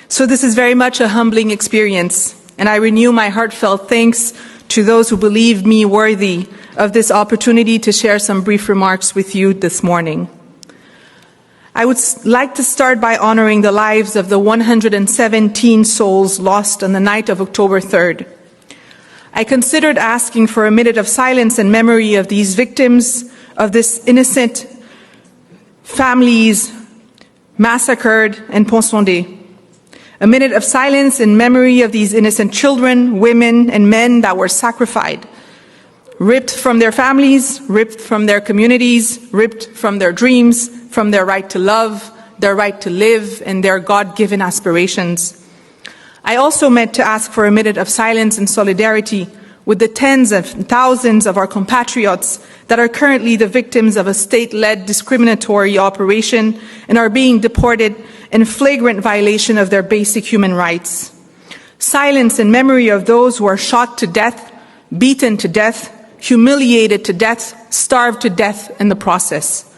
So this is very much a humbling experience, and I renew my heartfelt thanks to those who believe me worthy of this opportunity to share some brief remarks with you this morning. I would like to start by honoring the lives of the 117 souls lost on the night of October 3rd. I considered asking for a minute of silence in memory of these victims, of this innocent families massacred in Pont-Sondé. A minute of silence in memory of these innocent children, women, and men that were sacrificed, ripped from their families, ripped from their communities, ripped from their dreams, from their right to love, their right to live, and their God-given aspirations. I also meant to ask for a minute of silence and solidarity with the tens of thousands of our compatriots that are currently the victims of a state-led discriminatory operation and are being deported in flagrant violation of their basic human rights. Silence in memory of those who are shot to death, beaten to death, humiliated to death, starved to death in the process.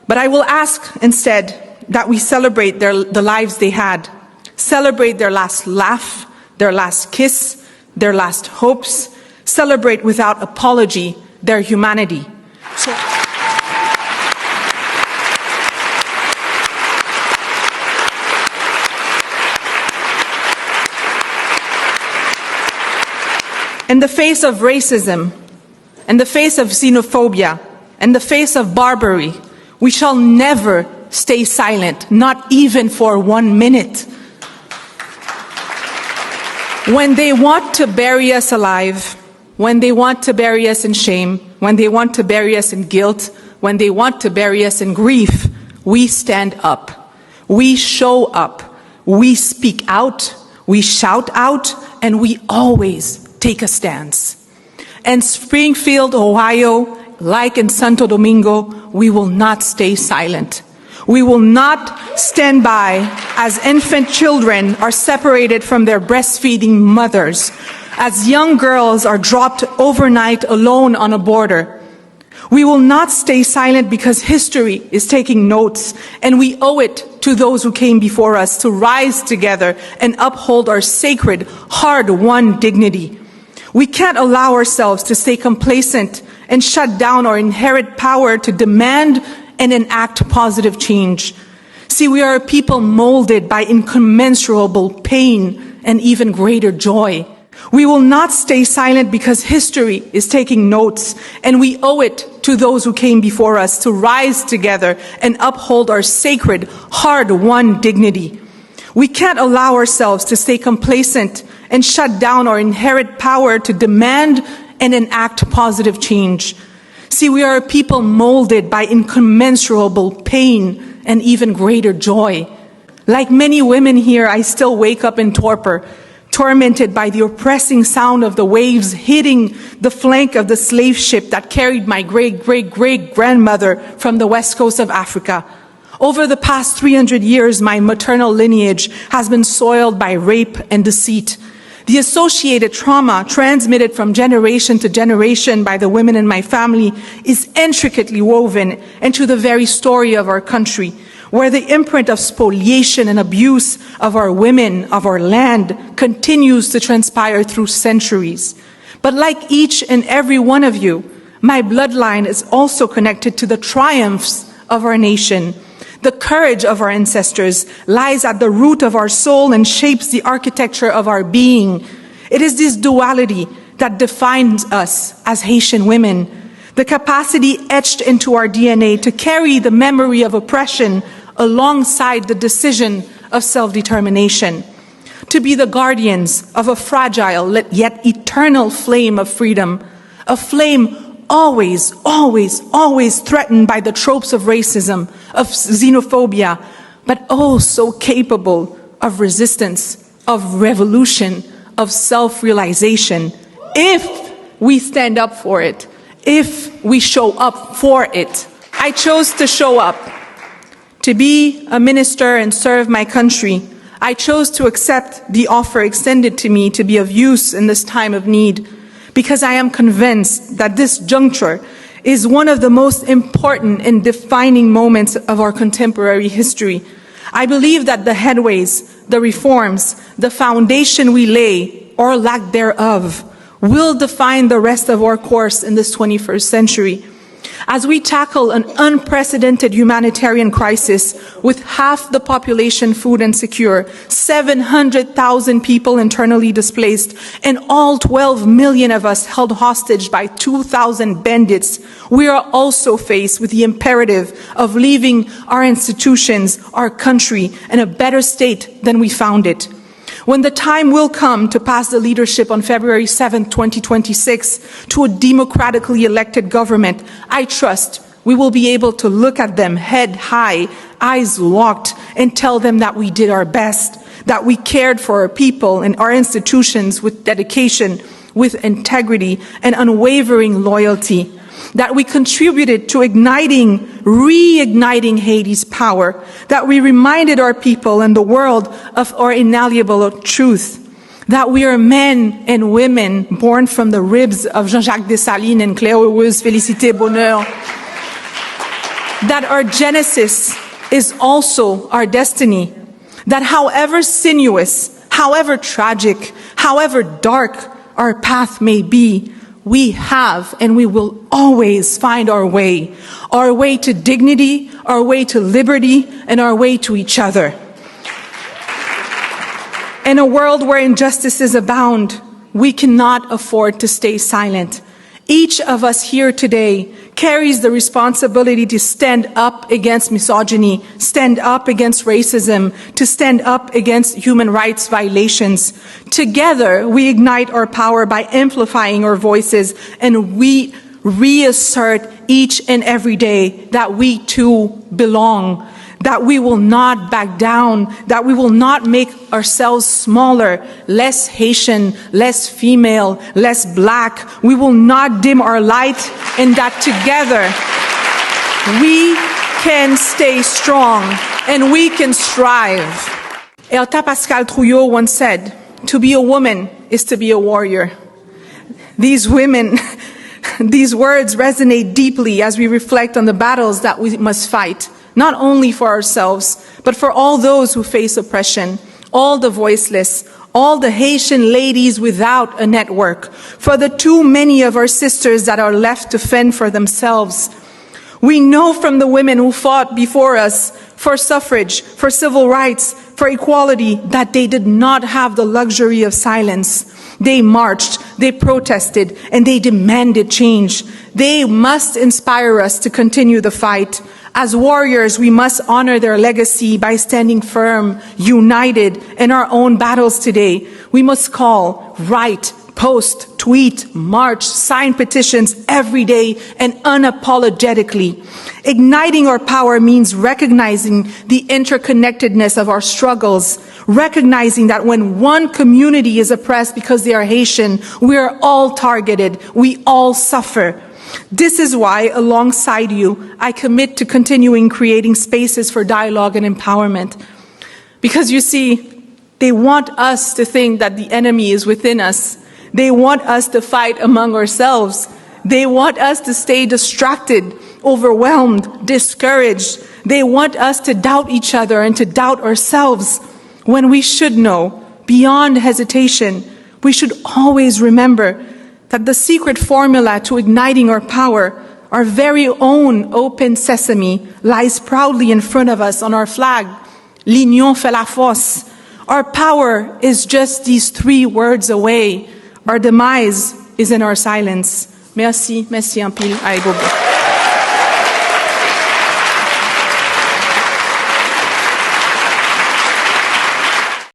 But I will ask instead that we celebrate the lives they had, celebrate their last laugh, their last kiss, their last hopes, celebrate without apology their humanity. In the face of racism, in the face of xenophobia, in the face of barbary, we shall never stay silent, not even for 1 minute. When they want to bury us alive, when they want to bury us in shame, when they want to bury us in guilt, when they want to bury us in grief, we stand up. We show up. We speak out. We shout out. And we always take a stance. In Springfield, Ohio, like in Santo Domingo, we will not stay silent. We will not stand by as infant children are separated from their breastfeeding mothers, as young girls are dropped overnight alone on a border. We will not stay silent because history is taking notes, and we owe it to those who came before us to rise together and uphold our sacred, hard-won dignity. We can't allow ourselves to stay complacent and shut down our inherent power to demand and enact positive change. See, we are a people molded by incommensurable pain and even greater joy. We will not stay silent because history is taking notes, and we owe it to those who came before us to rise together and uphold our sacred, hard-won dignity. We can't allow ourselves to stay complacent and shut down our inherent power to demand and enact positive change. See, we are a people molded by incommensurable pain and even greater joy. Like many women here, I still wake up in torpor, tormented by the oppressing sound of the waves hitting the flank of the slave ship that carried my great-great-great-grandmother from the west coast of Africa. Over the past 300 years, my maternal lineage has been soiled by rape and deceit. The associated trauma transmitted from generation to generation by the women in my family is intricately woven into the very story of our country, where the imprint of spoliation and abuse of our women, of our land, continues to transpire through centuries. But like each and every one of you, my bloodline is also connected to the triumphs of our nation. The courage of our ancestors lies at the root of our soul and shapes the architecture of our being. It is this duality that defines us as Haitian women, the capacity etched into our DNA to carry the memory of oppression alongside the decision of self-determination, to be the guardians of a fragile yet eternal flame of freedom, a flame always, always, always threatened by the tropes of racism, of xenophobia, but oh so capable of resistance, of revolution, of self-realization, if we stand up for it, if we show up for it. I chose to show up, to be a minister and serve my country. I chose to accept the offer extended to me to be of use in this time of need, because I am convinced that this juncture is one of the most important and defining moments of our contemporary history. I believe that the headways, the reforms, the foundation we lay, or lack thereof, will define the rest of our course in this 21st century. As we tackle an unprecedented humanitarian crisis with half the population food insecure, 700,000 people internally displaced, and all 12 million of us held hostage by 2,000 bandits, we are also faced with the imperative of leaving our institutions, our country, in a better state than we found it. When the time will come to pass the leadership on February 7, 2026, to a democratically elected government, I trust we will be able to look at them head high, eyes locked, and tell them that we did our best, that we cared for our people and our institutions with dedication, with integrity, and unwavering loyalty, that we contributed to reigniting Haiti's power, that we reminded our people and the world of our inalienable truth, that we are men and women born from the ribs of Jean-Jacques Dessalines and Claire Heureuse Félicité Bonheur, that our genesis is also our destiny, that however sinuous, however tragic, however dark our path may be, we have and we will always find our way to dignity, our way to liberty, and our way to each other. In a world where injustices abound, we cannot afford to stay silent. Each of us here today carries the responsibility to stand up against misogyny, stand up against racism, to stand up against human rights violations. Together, we ignite our power by amplifying our voices, and we reassert each and every day that we too belong, that we will not back down, that we will not make ourselves smaller, less Haitian, less female, less black. We will not dim our light, and that together we can stay strong and we can strive. Elta Pascal Trouillot once said, "To be a woman is to be a warrior." These women, these words resonate deeply as we reflect on the battles that we must fight, not only for ourselves, but for all those who face oppression, all the voiceless, all the Haitian ladies without a network, for the too many of our sisters that are left to fend for themselves. We know from the women who fought before us for suffrage, for civil rights, for equality, that they did not have the luxury of silence. They marched, they protested, and they demanded change. They must inspire us to continue the fight. As warriors, we must honor their legacy by standing firm, united in our own battles today. We must call, write, post, tweet, march, sign petitions every day and unapologetically. Igniting our power means recognizing the interconnectedness of our struggles, recognizing that when one community is oppressed because they are Haitian, we are all targeted, we all suffer. This is why, alongside you, I commit to continuing creating spaces for dialogue and empowerment. Because you see, they want us to think that the enemy is within us. They want us to fight among ourselves. They want us to stay distracted, overwhelmed, discouraged. They want us to doubt each other and to doubt ourselves, when we should know, beyond hesitation, we should always remember that the secret formula to igniting our power, our very own open sesame, lies proudly in front of us on our flag. L'union fait la force. Our power is just these 3 words away. Our demise is in our silence. Merci, merci anpil. Aïe, bobo.